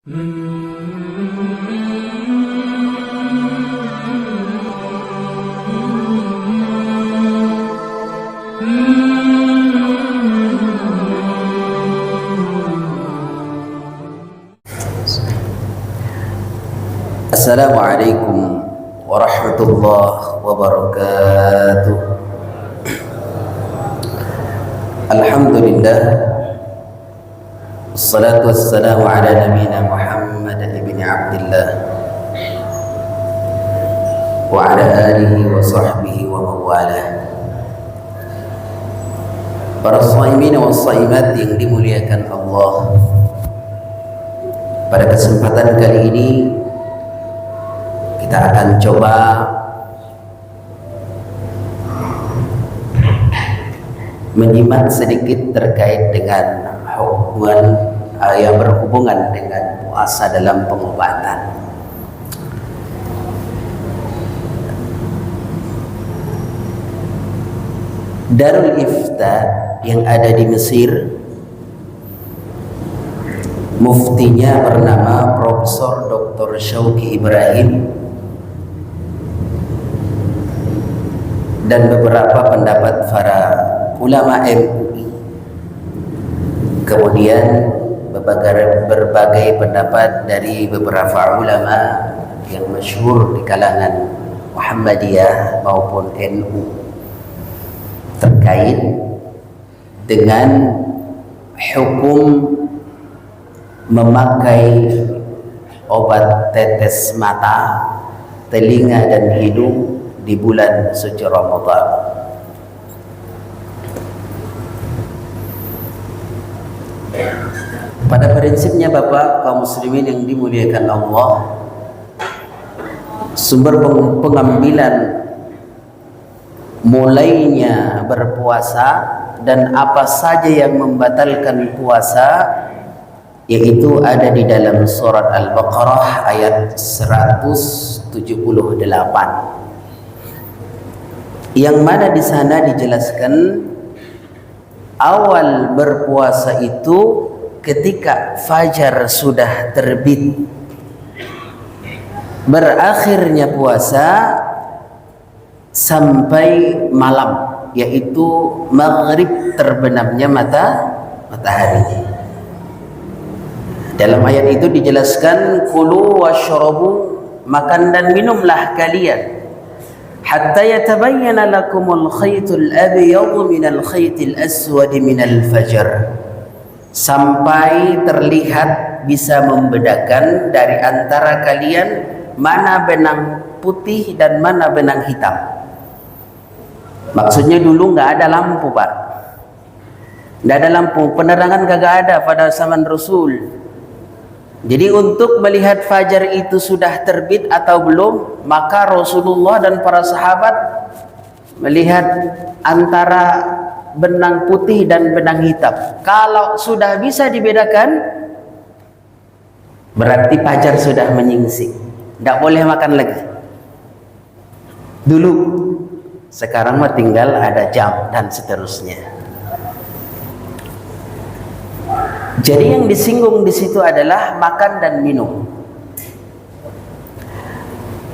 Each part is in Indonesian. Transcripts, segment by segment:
Assalamualaikum warahmatullahi wabarakatuh. Alhamdulillah, wassalatu wassalamu ala nabiyina Muhammad ibn Abdillah wa ala alihi wa sahbihi wa mawalah. Para shaimin wa shaimat yang dimuliakan Allah, pada kesempatan kali ini kita akan coba menyimak sedikit terkait dengan hubungan yang berhubungan dengan puasa dalam pengobatan. Darul Ifta yang ada di Mesir, muftinya bernama Profesor Dr. Syauqi Ibrahim, dan beberapa pendapat para ulama MUI, kemudian berbagai pendapat dari beberapa ulama yang masyhur di kalangan Muhammadiyah maupun NU terkait dengan hukum memakai obat tetes mata, telinga dan hidung di bulan suci Ramadan. Pada prinsipnya Bapak kaum muslimin yang dimuliakan Allah, sumber pengambilan mulainya berpuasa dan apa saja yang membatalkan puasa yaitu ada di dalam surat Al-Baqarah ayat 178, yang mana di sana dijelaskan awal berpuasa itu ketika fajar sudah terbit, berakhirnya puasa sampai malam, yaitu maghrib terbenamnya matahari. Dalam ayat itu dijelaskan, kulu washrabu, makan dan minumlah kalian, hatta yatabayyana lakumul khaytul abyadu minal khaytil aswadi minal fajr, sampai terlihat bisa membedakan dari antara kalian mana benang putih dan mana benang hitam. Maksudnya dulu nggak ada lampu Pak, nggak ada lampu, penerangan kagak ada pada zaman Rasul. Jadi untuk melihat fajar itu sudah terbit atau belum, maka Rasulullah dan para sahabat melihat antara benang putih dan benang hitam. Kalau sudah bisa dibedakan, berarti fajar sudah menyingsing, tidak boleh makan lagi. Dulu, sekarang mah tinggal ada jam dan seterusnya. Jadi yang disinggung di situ adalah makan dan minum.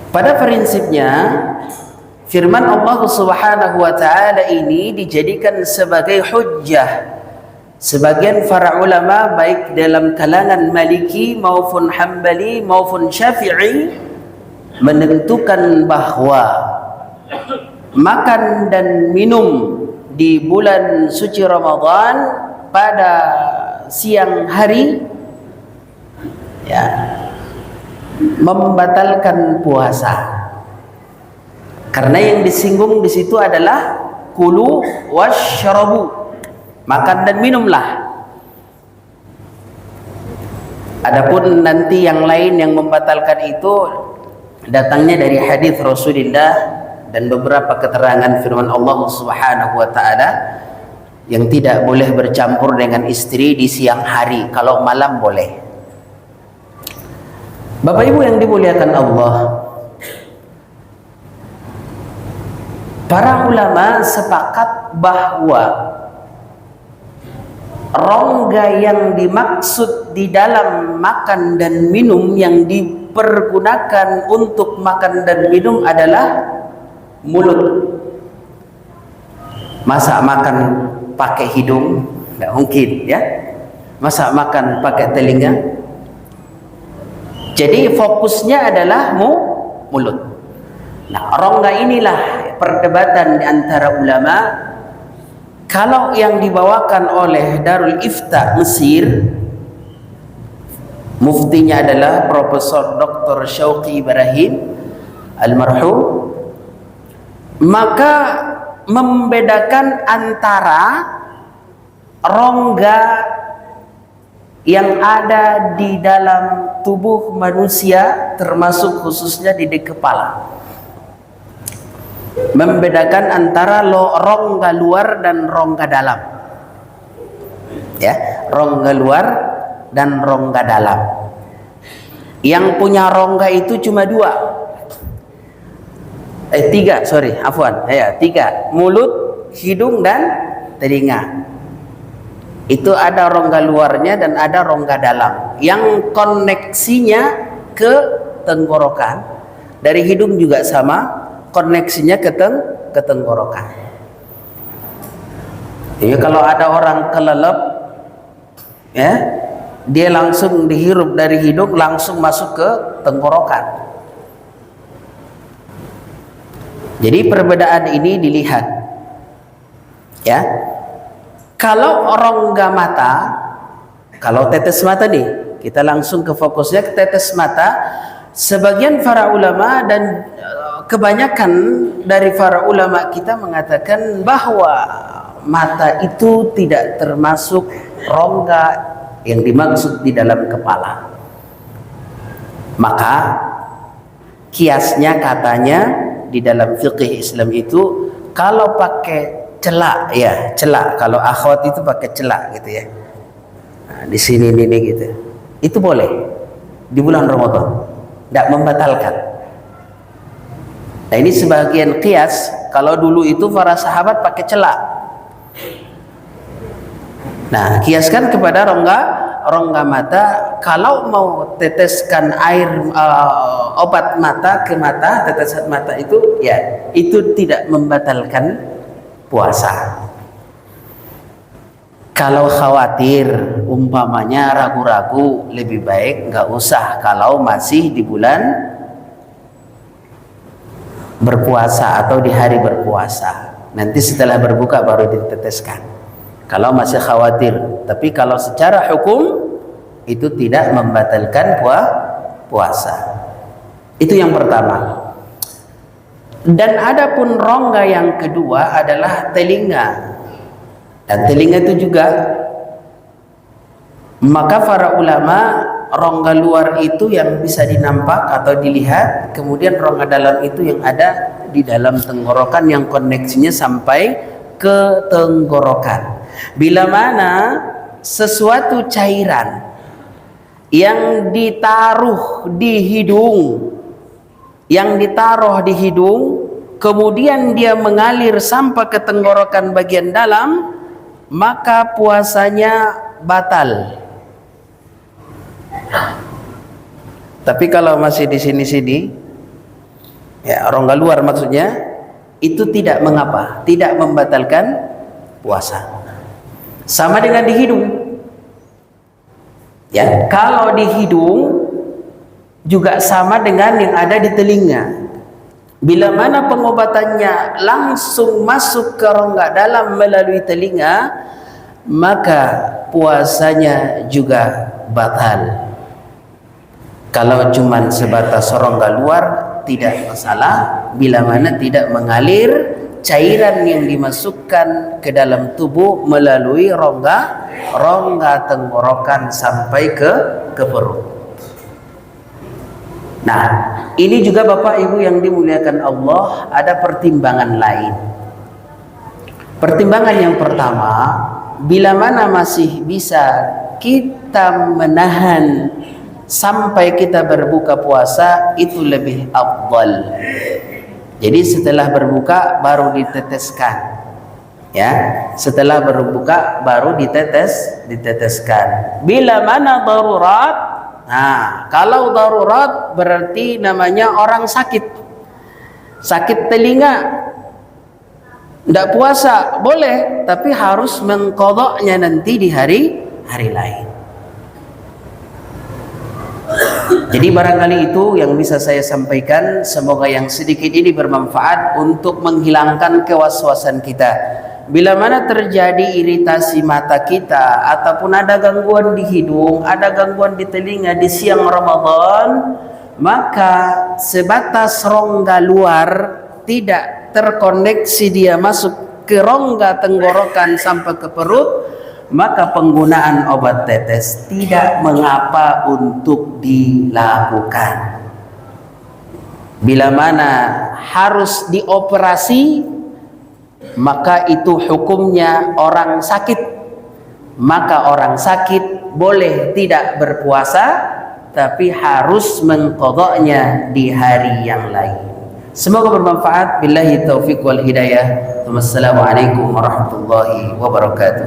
Pada prinsipnya firman Allah Subhanahu wa taala ini dijadikan sebagai hujjah sebagian para ulama baik dalam kalangan Maliki maupun Hambali maupun Syafi'i menentukan bahwa makan dan minum di bulan suci Ramadan pada siang hari ya membatalkan puasa. Karena yang disinggung di situ adalah kulu washrabu, makan dan minumlah. Adapun nanti yang lain yang membatalkan itu datangnya dari hadis Rasulullah dan beberapa keterangan firman Allah Subhanahu wa taala yang tidak boleh bercampur dengan istri di siang hari, kalau malam boleh. Bapak Ibu yang dimuliakan Allah, para ulama sepakat bahwa rongga yang dimaksud di dalam makan dan minum yang dipergunakan untuk makan dan minum adalah mulut. Masa makan pakai hidung? Tidak mungkin, ya. Masa makan pakai telinga? Jadi fokusnya adalah mulut. Nah, rongga inilah perdebatan di antara ulama. Kalau yang dibawakan oleh Darul Ifta Mesir, muftinya adalah Profesor Dr. Syauqi Ibrahim almarhum, maka membedakan antara rongga yang ada di dalam tubuh manusia, termasuk khususnya di kepala. Membedakan antara rongga luar dan rongga dalam, ya, rongga luar dan rongga dalam. Yang punya rongga itu cuma tiga, mulut, hidung, dan telinga. Itu ada rongga luarnya dan ada rongga dalam yang koneksinya ke tenggorokan. Dari hidung juga sama, koneksinya ke tenggorokan. Jadi kalau ada orang kelelep, ya, dia langsung dihirup dari hidung langsung masuk ke tenggorokan. Jadi perbedaan ini dilihat, ya. Kalau rongga mata, kalau tetes mata nih, kita langsung ke fokusnya ke tetes mata. Sebagian para ulama dan kebanyakan dari para ulama kita mengatakan bahwa mata itu tidak termasuk rongga yang dimaksud di dalam kepala. Maka kiasnya katanya di dalam fikih Islam itu kalau pakai celak, ya celak, kalau akhwat itu pakai celak gitu ya, nah, di sini ini gitu, itu boleh di bulan Ramadan, tidak membatalkan. Nah ini sebagian kias. Kalau dulu itu para sahabat pakai celak. Nah kiaskan kepada rongga mata. Kalau mau teteskan air obat mata ke mata, tetesan mata itu, ya itu tidak membatalkan puasa. Kalau khawatir umpamanya ragu-ragu, lebih baik nggak usah kalau masih di bulan berpuasa atau di hari berpuasa. Nanti setelah berbuka baru diteteskan kalau masih khawatir. Tapi kalau secara hukum itu tidak membatalkan puasa. Itu yang pertama. Dan adapun rongga yang kedua adalah telinga. Dan telinga itu juga, maka para ulama, rongga luar itu yang bisa dinampak atau dilihat, kemudian rongga dalam itu yang ada di dalam tenggorokan yang koneksinya sampai ke tenggorokan. Bila mana sesuatu cairan yang ditaruh di hidung, kemudian dia mengalir sampai ke tenggorokan bagian dalam, maka puasanya batal. Tapi kalau masih di sini-sini, ya rongga luar maksudnya, itu tidak mengapa, tidak membatalkan puasa. Sama dengan di hidung. Ya, kalau di hidung juga sama dengan yang ada di telinga. Bila mana pengobatannya langsung masuk ke rongga dalam melalui telinga, maka puasanya juga batal. Kalau cuma sebatas rongga luar tidak masalah, bila mana tidak mengalir cairan yang dimasukkan ke dalam tubuh melalui rongga tenggorokan sampai ke perut. Nah, ini juga Bapak Ibu yang dimuliakan Allah, ada pertimbangan lain. Pertimbangan yang pertama, bila mana masih bisa kita menahan sampai kita berbuka puasa, itu lebih afdal. Jadi setelah berbuka baru diteteskan. Ya, setelah berbuka baru diteteskan. Bila mana darurat, nah kalau darurat berarti namanya orang sakit telinga, tidak puasa boleh, tapi harus mengqadha'nya nanti di hari lain. Jadi barangkali itu yang bisa saya sampaikan. Semoga yang sedikit ini bermanfaat untuk menghilangkan kewaswasan kita. Bila mana terjadi iritasi mata kita, ataupun ada gangguan di hidung, ada gangguan di telinga di siang Ramadan, maka sebatas rongga luar tidak terkoneksi, dia masuk ke rongga tenggorokan sampai ke perut, maka penggunaan obat tetes tidak mengapa untuk dilakukan. Bila mana harus dioperasi, maka itu hukumnya orang sakit. Maka orang sakit boleh tidak berpuasa, tapi harus mengqadha'nya di hari yang lain. Semoga bermanfaat. Billahi taufiq wal hidayah. Wassalamualaikum warahmatullahi wabarakatuh.